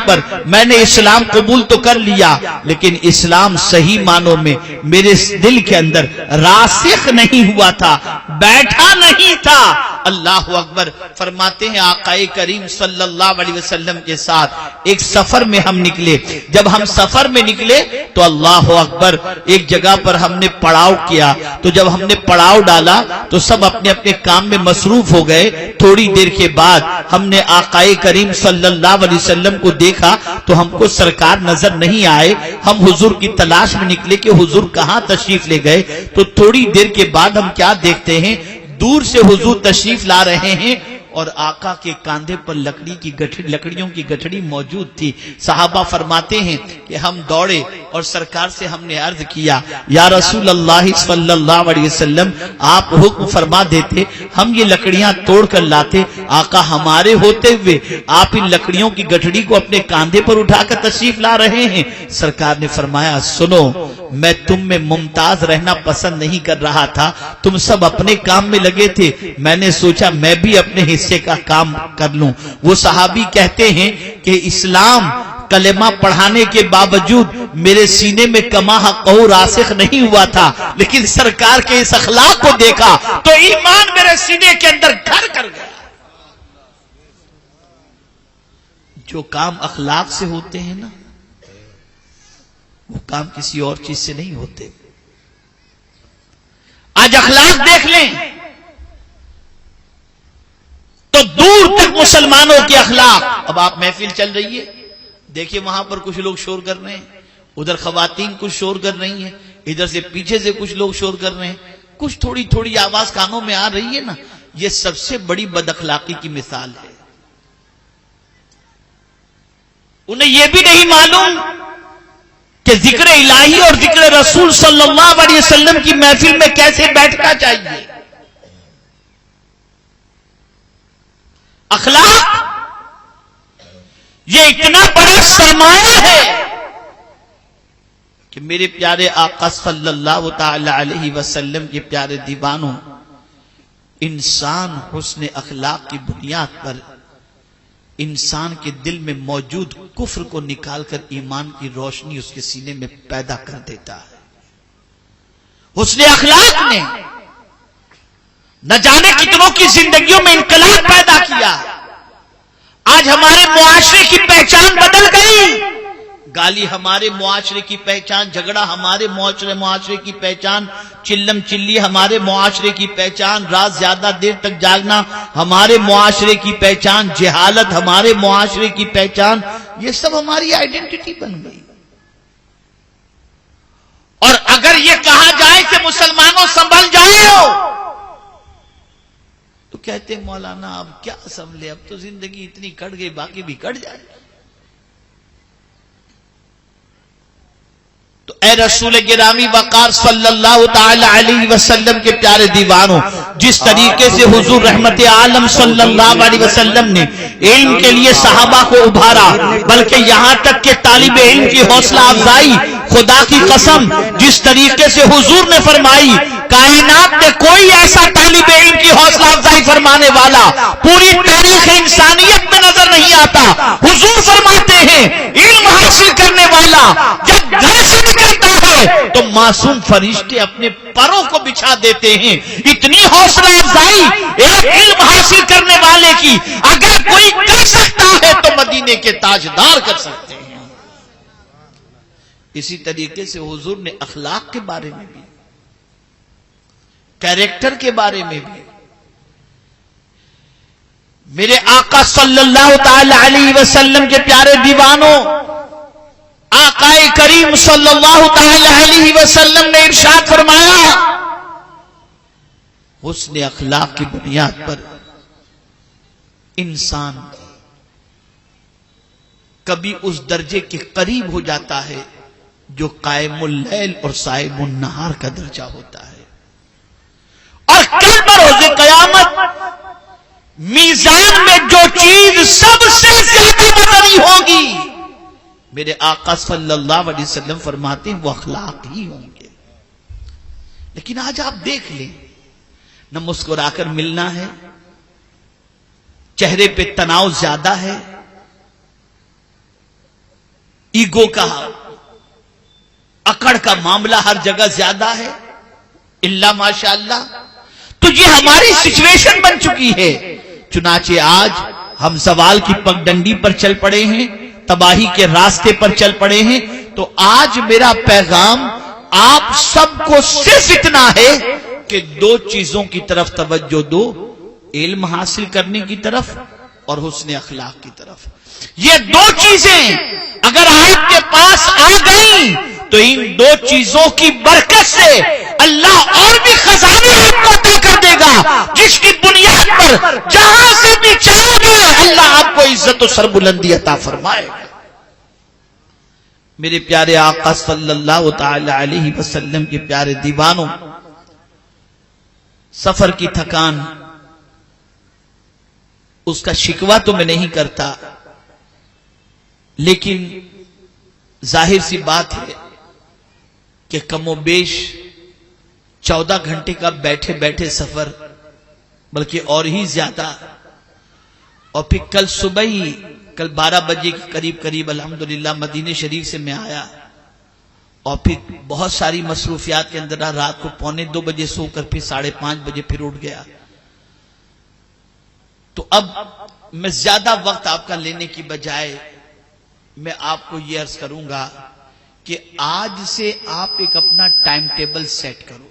Speaker 1: پر میں نے اسلام قبول تو کر لیا، لیکن اسلام صحیح معنوں میں میرے دل کے اندر راسخ نہیں ہوا تھا، بیٹھا نہیں تھا۔ اللہ اکبر، فرماتے ہیں آقا کریم صلی اللہ علیہ وسلم کے ساتھ ایک سفر میں ہم نکلے۔ جب ہم سفر میں نکلے تو اللہ اکبر ایک جگہ پر ہم نے پڑاؤ کیا، تو جب ہم نے پڑاؤ ڈالا تو سب اپنے اپنے کام میں مصروف ہو گئے۔ تھوڑی دیر کے بعد ہم نے آقا کریم صلی اللہ علیہ وسلم کو دیکھا تو ہم کو سرکار نظر نہیں آئے۔ ہم حضور کی تلاش میں نکلے کہ حضور کہاں تشریف لے گئے، تو تھوڑی دیر کے بعد ہم کیا دیکھتے ہیں، دور سے حضور تشریف لا رہے ہیں اور آقا کے کاندھے پر لکڑیوں کی گٹھڑی موجود تھی۔ صحابہ فرماتے ہیں کہ ہم دوڑے اور سرکار سے ہم نے عرض کیا یا رسول اللہ صلی اللہ علیہ وسلم، آپ حکم فرما دیتے ہم یہ لکڑیاں توڑ کر لاتے، آقا ہمارے ہوتے ہوئے آپ ان لکڑیوں کی گٹھڑی کو اپنے کاندھے پر اٹھا کر تشریف لا رہے ہیں۔ سرکار نے فرمایا سنو، میں تم میں ممتاز رہنا پسند نہیں کر رہا تھا، تم سب اپنے کام میں لگے تھے، میں نے سوچا میں بھی اپنے حصے کا کام کر لوں۔ وہ صحابی کہتے ہیں کہ اسلام کلمہ پڑھانے کے باوجود میرے سینے میں کما حقہ راسخ نہیں ہوا تھا، لیکن سرکار کے اس اخلاق کو دیکھا تو ایمان میرے سینے کے اندر گھر کر گیا۔ جو کام اخلاق سے ہوتے ہیں نا وہ کام کسی اور چیز سے نہیں ہوتے۔ آج اخلاق دیکھ لیں تو دور تک مسلمانوں کے اخلاق، اب آپ محفل چل رہی ہے دیکھیے وہاں پر کچھ لوگ شور کر رہے ہیں، ادھر خواتین کچھ شور کر رہی ہیں، ادھر سے پیچھے سے کچھ لوگ شور کر رہے ہیں، کچھ تھوڑی تھوڑی آواز کانوں میں آ رہی ہے نا، یہ سب سے بڑی بد اخلاقی کی مثال ہے۔ انہیں یہ بھی نہیں معلوم کہ ذکر الہی اور ذکر رسول صلی اللہ علیہ وسلم کی محفل میں کیسے بیٹھنا چاہیے۔ اخلاق یہ اتنا بڑا سرمایہ ہے کہ میرے پیارے آقا صلی اللہ تعالی علیہ وسلم کے پیارے دیوانوں، انسان حسن اخلاق کی بنیاد پر انسان کے دل میں موجود کفر کو نکال کر ایمان کی روشنی اس کے سینے میں پیدا کر دیتا ہے۔ حسن اخلاق نے نہ جانے کتنوں کی زندگیوں میں انقلاب پیدا کیا۔ آج ہمارے معاشرے کی پہچان بدل گئی، گالی ہمارے معاشرے کی پہچان، جھگڑا ہمارے معاشرے کی پہچان، چلم چلی ہمارے معاشرے کی پہچان، رات زیادہ دیر تک جاگنا ہمارے معاشرے کی پہچان، جہالت ہمارے معاشرے کی پہچان، یہ سب ہماری آئیڈینٹی بن گئی۔ اور اگر یہ کہا جائے کہ مسلمانوں سنبھل جاؤ تو کہتے ہیں مولانا اب کیا سنبھلے، اب تو زندگی اتنی کٹ گئی، باقی بھی کٹ جائے۔ تو اے رسول گرامی وقار صلی اللہ تعالی علیہ وسلم کے پیارے دیوانوں، جس طریقے سے حضور رحمت عالم صلی اللہ علیہ وسلم نے علم کے لیے صحابہ کو ابھارا، بلکہ یہاں تک کہ طالب علم کی حوصلہ افزائی، خدا کی قسم جس طریقے سے حضور نے فرمائی، کائنات میں کوئی ایسا طالب علم کی حوصلہ افزائی فرمانے والا پوری تاریخ انسانیت میں نظر نہیں آتا۔ حضور فرماتے ہیں علم حاصل کرنے والا جب گھر سے نکلتا ہے تو معصوم فرشتے اپنے پروں کو بچھا دیتے ہیں۔ اتنی حوصلہ افزائی ایک علم حاصل کرنے والے کی اگر کوئی کر سکتا ہے تو مدینے کے تاجدار کر سکتے ہیں۔ اسی طریقے سے حضور نے اخلاق کے بارے میں بھی، کیریکٹر کے بارے میں بھی، میرے آقا صلی اللہ تعالی علیہ وسلم کے پیارے دیوانوں، آقا کریم صلی اللہ تعالی علیہ وسلم نے ارشاد فرمایا، حسن اخلاق کی بنیاد پر انسان کبھی اس درجے کے قریب ہو جاتا ہے جو قائم اللیل اور صائم النہار کا درجہ ہوتا ہے، اور کل بروز قیامت میزان میں جو چیز سب سے زیادہ وزنی ہوگی، میرے آقا صلی اللہ علیہ وسلم فرماتے ہیں وہ اخلاق ہی ہوں گے۔ لیکن آج آپ دیکھ لیں، نہ مسکرا کر ملنا ہے، چہرے پہ تناؤ زیادہ ہے، ایگو کا اکڑ کا معاملہ ہر جگہ زیادہ ہے، اللہ ماشاءاللہ۔ تو یہ ہماری سچویشن بن چکی ہے۔ چنانچہ آج ہم زوال کی پگڈنڈی پر چل پڑے ہیں، تباہی کے راستے پر چل پڑے ہیں۔ تو آج میرا پیغام آپ سب کو صرف اتنا ہے کہ دو چیزوں کی طرف توجہ دو، علم حاصل کرنے کی طرف اور حسن اخلاق کی طرف۔ یہ دو چیزیں اگر آپ کے پاس آ گئیں تو ان دو چیزوں کی برکت سے اللہ اور بھی خزانے آپ کو عطا کر دے گا، جس کی بنیاد پر جہاں سے بھی چاہو گے اللہ آپ کو عزت و سربلندی عطا فرمائے گا۔ میرے پیارے آقا صلی اللہ تعالی علیہ وسلم کے پیارے دیوانوں، سفر کی تھکان اس کا شکوہ تو میں نہیں کرتا، لیکن ظاہر سی بات ہے کہ کم و بیش 14 گھنٹے کا بیٹھے بیٹھے سفر، بلکہ اور ہی زیادہ، اور پھر کل صبح ہی کل 12 بجے کے قریب الحمدللہ مدینہ شریف سے میں آیا، اور پھر بہت ساری مصروفیات کے اندر رات کو 1:45 بجے سو کر پھر 5:30 بجے پھر اٹھ گیا۔ تو اب میں زیادہ وقت آپ کا لینے کی بجائے میں آپ کو یہ عرض کروں گا کہ آج سے آپ ایک اپنا ٹائم ٹیبل سیٹ کرو،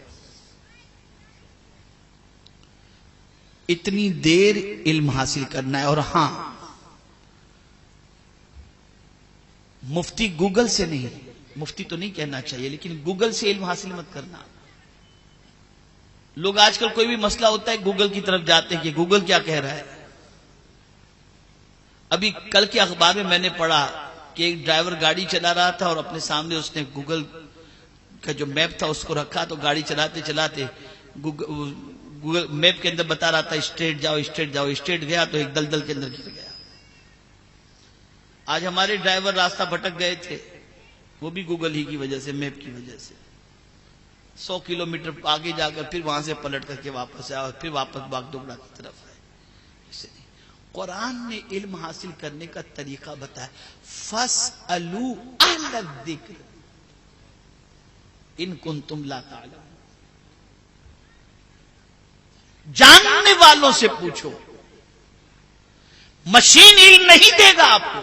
Speaker 1: اتنی دیر علم حاصل کرنا ہے۔ اور ہاں، مفتی گوگل سے نہیں، مفتی تو نہیں کہنا چاہیے، لیکن گوگل سے علم حاصل مت کرنا۔ لوگ آج کل کوئی بھی مسئلہ ہوتا ہے گوگل کی طرف جاتے ہیں کہ گوگل کیا کہہ رہا ہے۔ ابھی کل کے اخبار میں میں نے پڑھا کہ ایک ڈرائیور گاڑی چلا رہا تھا اور اپنے سامنے اس نے گوگل کا جو میپ تھا اس کو رکھا، تو گاڑی چلاتے چلاتے گوگل میپ کے اندر بتا رہا تھا اسٹریٹ جاؤ اسٹریٹ جاؤ، اسٹریٹ گیا تو ایک دلدل کے اندر گر گیا۔ آج ہمارے ڈرائیور راستہ بھٹک گئے تھے، وہ بھی گوگل ہی کی وجہ سے، میپ کی وجہ سے 100 کلومیٹر آگے جا کر پھر وہاں سے پلٹ کر کے واپس آیا اور پھر واپس باغ دوگڑا کی طرف آئے۔ قرآن نے علم حاصل کرنے کا طریقہ بتایا، فَاسْأَلُوا أَهْلَ الذِّكْرِ إِن كُنتُمْ لَا تَعْلَمُونَ، جاننے والوں سے پوچھو، مشین علم نہیں دے گا آپ کو،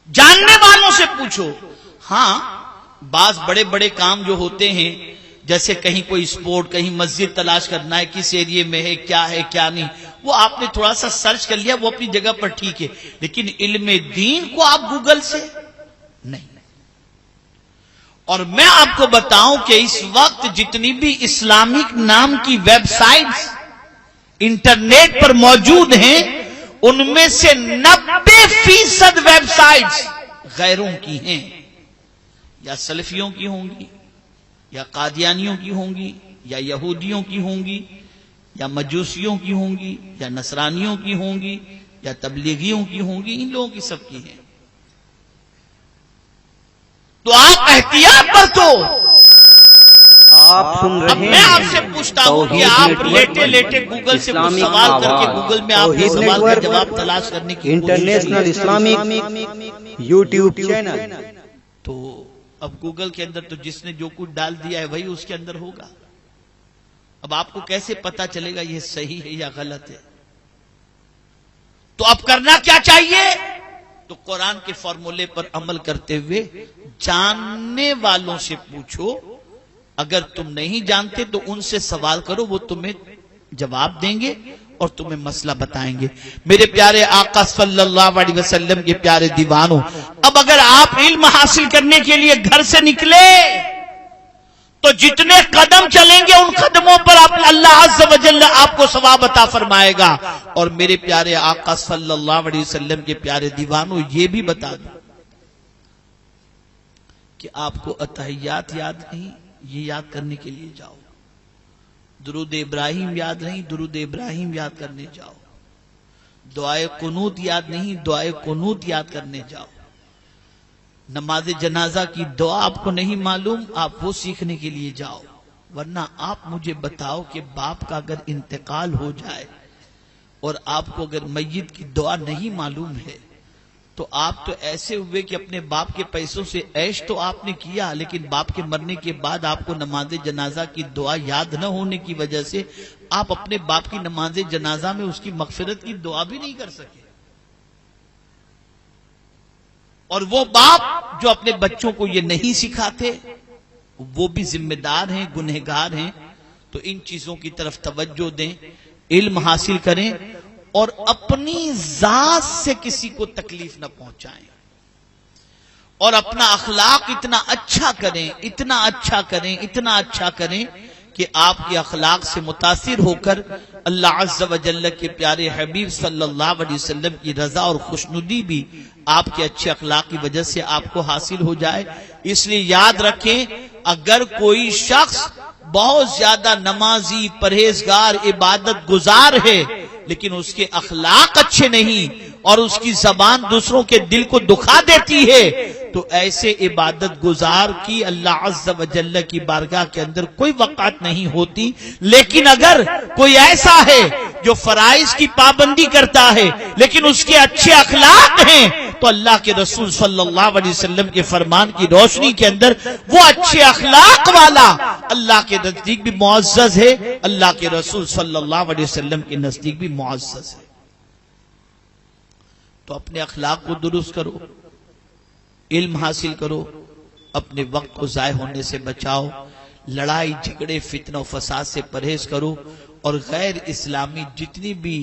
Speaker 1: جاننے والوں سے پوچھو۔ ہاں بعض بڑے بڑے کام جو ہوتے ہیں، جیسے کہیں کوئی سپورٹ، کہیں مسجد تلاش کرنا ہے، کس ایریے میں ہے کیا نہیں، وہ آپ نے تھوڑا سا سرچ کر لیا، وہ اپنی جگہ پر ٹھیک ہے، لیکن علم دین کو آپ گوگل سے نہیں۔ اور میں آپ کو بتاؤں کہ اس وقت جتنی بھی اسلامک نام کی ویب سائٹس انٹرنیٹ پر موجود ہیں، ان میں سے 90% ویب سائٹس غیروں کی ہیں، یا سلفیوں کی ہوں گی، یا قادیانیوں کی ہوں گی، یا یہودیوں کی ہوں گی، یا مجوسیوں کی ہوں گی، یا نصرانیوں کی ہوں گی، یا تبلیغیوں کی ہوں گی، ان لوگوں کی سب کی ہیں۔ تو آپ احتیاط برتو۔
Speaker 2: آپ سن رہے ہیں،
Speaker 1: میں آپ سے پوچھتا ہوں کہ آپ لیٹے لیٹے گوگل سے کچھ سوال کر کے گوگل میں آپ کے سوال کا جواب تلاش کرنے کی
Speaker 2: انٹرنیشنل اسلامک یوٹیوب چینل۔
Speaker 1: تو اب گوگل کے اندر تو جس نے جو کچھ ڈال دیا ہے وہی اس کے اندر ہوگا۔ اب آپ کو کیسے پتا چلے گا یہ صحیح ہے یا غلط ہے؟ تو اب کرنا کیا چاہیے؟ تو قرآن کے فارمولے پر عمل کرتے ہوئے جاننے والوں سے پوچھو، اگر تم نہیں جانتے تو ان سے سوال کرو، وہ تمہیں جواب دیں گے اور تمہیں مسئلہ بتائیں گے۔ میرے پیارے آقا صلی اللہ علیہ وسلم کے پیارے دیوانوں، اب اگر آپ علم حاصل کرنے کے لیے گھر سے نکلے تو جتنے قدم چلیں گے ان قدموں پر اللہ عز و جل آپ کو ثواب عطا فرمائے گا۔ اور میرے پیارے آقا صلی اللہ علیہ وسلم کے پیارے دیوانوں، یہ بھی بتا دوں کہ آپ کو اتحیات یاد نہیں، یہ یاد کرنے کے لیے جاؤ۔ درود ابراہیم یاد نہیں، درود ابراہیم یاد کرنے جاؤ۔ دعائے قنوت یاد نہیں، دعائے قنوت یاد کرنے جاؤ۔ نماز جنازہ کی دعا آپ کو نہیں معلوم، آپ وہ سیکھنے کے لیے جاؤ۔ ورنہ آپ مجھے بتاؤ کہ باپ کا اگر انتقال ہو جائے اور آپ کو اگر میت کی دعا نہیں معلوم ہے تو آپ تو ایسے ہوئے کہ اپنے باپ کے پیسوں سے عیش تو آپ نے کیا، لیکن باپ کے مرنے کے بعد آپ کو نماز جنازہ کی دعا یاد نہ ہونے کی وجہ سے آپ اپنے باپ کی نماز جنازہ میں اس کی مغفرت کی دعا بھی نہیں کر سکے۔ اور وہ باپ جو اپنے بچوں کو یہ نہیں سکھاتے وہ بھی ذمہ دار ہیں، گنہگار ہیں۔ تو ان چیزوں کی طرف توجہ دیں، علم حاصل کریں اور اپنی ذات سے کسی کو تکلیف نہ پہنچائیں، اور اپنا اخلاق اتنا اچھا کریں، اتنا اچھا کریں، اتنا اچھا کریں کہ آپ کے اخلاق سے متاثر ہو کر اللہ عز و جل کے پیارے حبیب صلی اللہ علیہ وسلم کی رضا اور خوشنودی بھی آپ کے اچھے اخلاق کی وجہ سے آپ کو حاصل ہو جائے۔ اس لیے یاد رکھیں، اگر کوئی شخص بہت زیادہ نمازی، پرہیزگار، عبادت گزار ہے لیکن اس کے اخلاق اچھے نہیں اور اس کی زبان دوسروں کے دل کو دکھا دیتی ہے، تو ایسے عبادت گزار کی اللہ عز و جل کی بارگاہ کے اندر کوئی وقعت نہیں ہوتی۔ لیکن اگر کوئی ایسا ہے جو فرائض کی پابندی کرتا ہے لیکن اس کے اچھے اخلاق ہیں، تو اللہ کے رسول صلی اللہ علیہ وسلم کے فرمان کی روشنی کے اندر وہ اچھے اخلاق والا اللہ کے نزدیک بھی معزز ہے، اللہ کے رسول صلی اللہ علیہ وسلم کے نزدیک بھی معزز ہے۔ تو اپنے اخلاق کو درست کرو، علم حاصل کرو، اپنے وقت کو ضائع ہونے سے بچاؤ، لڑائی جھگڑے فتنہ و فساد سے پرہیز کرو، اور غیر اسلامی جتنی بھی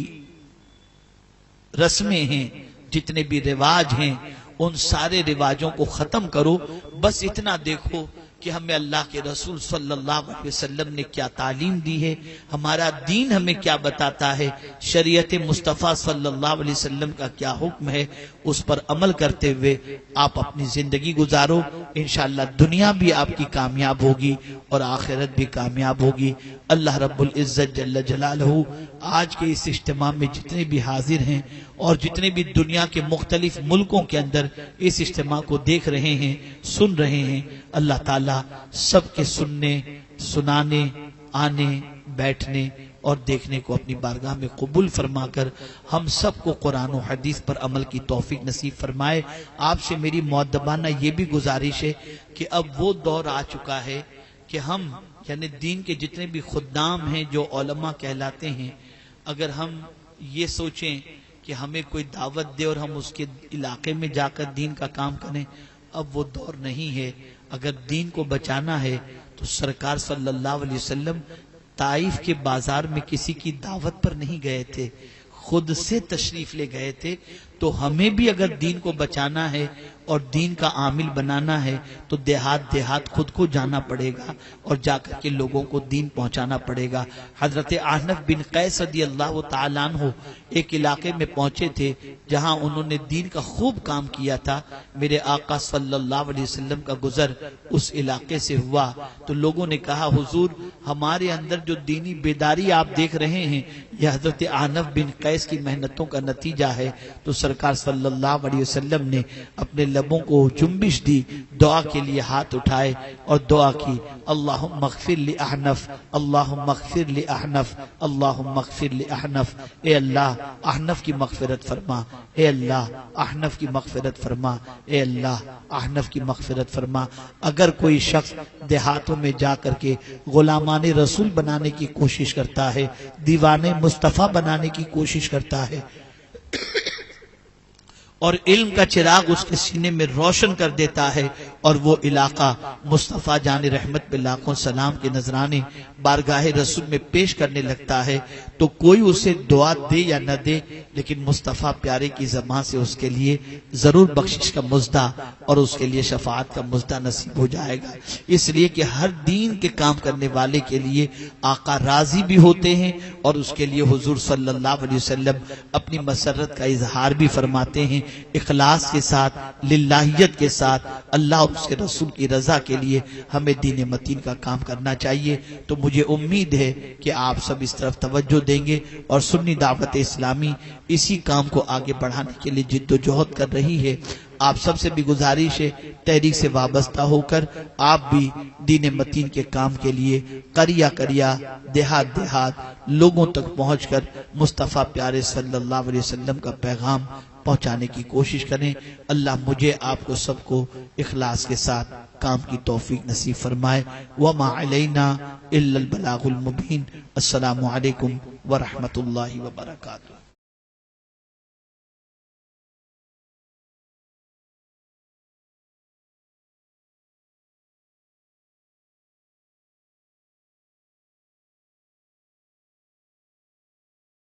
Speaker 1: رسمیں ہیں جتنے بھی رواج ہیں ان سارے رواجوں کو ختم کرو. بس اتنا دیکھو کہ ہمیں اللہ کے رسول صلی اللہ علیہ وسلم نے کیا تعلیم دی ہے، ہمارا دین ہمیں کیا بتاتا ہے، شریعت مصطفیٰ صلی اللہ علیہ وسلم کا کیا حکم ہے، اس پر عمل کرتے ہوئے آپ اپنی زندگی گزارو. انشاءاللہ دنیا بھی آپ کی کامیاب ہوگی اور آخرت بھی کامیاب ہوگی. اللہ رب العزت جل جلالہ آج کے اس اجتماع میں جتنے بھی حاضر ہیں اور جتنے بھی دنیا کے مختلف ملکوں کے اندر اس اجتماع کو دیکھ رہے ہیں، سن رہے ہیں، اللہ تعالیٰ سب کے سننے، سنانے، آنے، بیٹھنے اور دیکھنے کو اپنی بارگاہ میں قبول فرما کر ہم سب کو قرآن و حدیث پر عمل کی توفیق نصیب فرمائے. آپ سے میری مؤدبانہ یہ بھی گزارش ہے کہ اب وہ دور آ چکا ہے کہ ہم یعنی دین کے جتنے بھی خدام ہیں جو علماء کہلاتے ہیں، اگر ہم یہ سوچیں کہ ہمیں کوئی دعوت دے اور ہم اس کے علاقے میں جا کر دین کا کام کریں، اب وہ دور نہیں ہے. اگر دین کو بچانا ہے تو سرکار صلی اللہ علیہ وسلم طائف کے بازار میں کسی کی دعوت پر نہیں گئے تھے، خود سے تشریف لے گئے تھے. تو ہمیں بھی اگر دین کو بچانا ہے اور دین کا عامل بنانا ہے تو دیہات خود کو جانا پڑے گا اور جا کر کے لوگوں کو دین پہنچانا پڑے گا. حضرت احنف بن قیس رضی اللہ تعالیٰ عنہ ایک علاقے میں پہنچے تھے جہاں انہوں نے دین کا خوب کام کیا تھا. میرے آقا صلی اللہ علیہ وسلم کا گزر اس علاقے سے ہوا تو لوگوں نے کہا حضور ہمارے اندر جو دینی بیداری آپ دیکھ رہے ہیں یہ حضرت احنف بن قیس کی محنتوں کا نتیجہ ہے. تو سرکار صلی اللہ علیہ وسلم نے اپنے لبوں کو جنبش دی، دعا کے لیے ہاتھ اٹھائے اور دعا کی، اللہم اغفر لاحنف، اللہم اغفر لاحنف، اللہم اغفر لاحنف. اے اللہ احنف کی مغفرت فرما، اے اللہ احنف کی مغفرت فرما، اے اللہ احنف کی مغفرت فرما. اگر کوئی شخص دیہاتوں میں جا کر کے غلامان رسول بنانے کی کوشش کرتا ہے، دیوانے مصطفیٰ بنانے کی کوشش کرتا ہے اور علم کا چراغ اس کے سینے میں روشن کر دیتا ہے اور وہ علاقہ مصطفیٰ جان رحمت پہ لاکھوں سلام کے نذرانے بارگاہ رسول میں پیش کرنے لگتا ہے تو کوئی اسے دعا دے یا نہ دے لیکن مصطفیٰ پیارے کی زبان سے اس کے لیے ضرور بخشش کا مزدہ اور اس کے لیے شفاعت کا مزدہ نصیب ہو جائے گا. اس لیے کہ ہر دین کے کام کرنے والے کے لیے آقا راضی بھی ہوتے ہیں اور اس کے لیے حضور صلی اللہ علیہ وسلم اپنی مسرت کا اظہار بھی فرماتے ہیں. اخلاص کے ساتھ، للہیت کے ساتھ، اللہ اور اس کے رسول کی رضا کے لیے ہمیں دین متین کا کام کرنا چاہیے. تو مجھے امید ہے کہ آپ سب اس طرف توجہ دیں گے اور سنی دعوت اسلامی اسی کام کو آگے بڑھانے کے لیے جد و جہد کر رہی ہے. آپ سب سے بھی گزارش ہے تحریک سے وابستہ ہو کر آپ بھی دین متین کے کام کے لیے قریہ دیہات لوگوں تک پہنچ کر مصطفیٰ پیارے صلی اللہ علیہ وسلم کا پیغام پہنچانے کی کوشش کریں. اللہ مجھے آپ کو سب کو اخلاص کے ساتھ کام کی توفیق نصیب فرمائے. وما علینا الا البلاغ المبین. السلام علیکم ورحمۃ اللہ وبرکاتہ.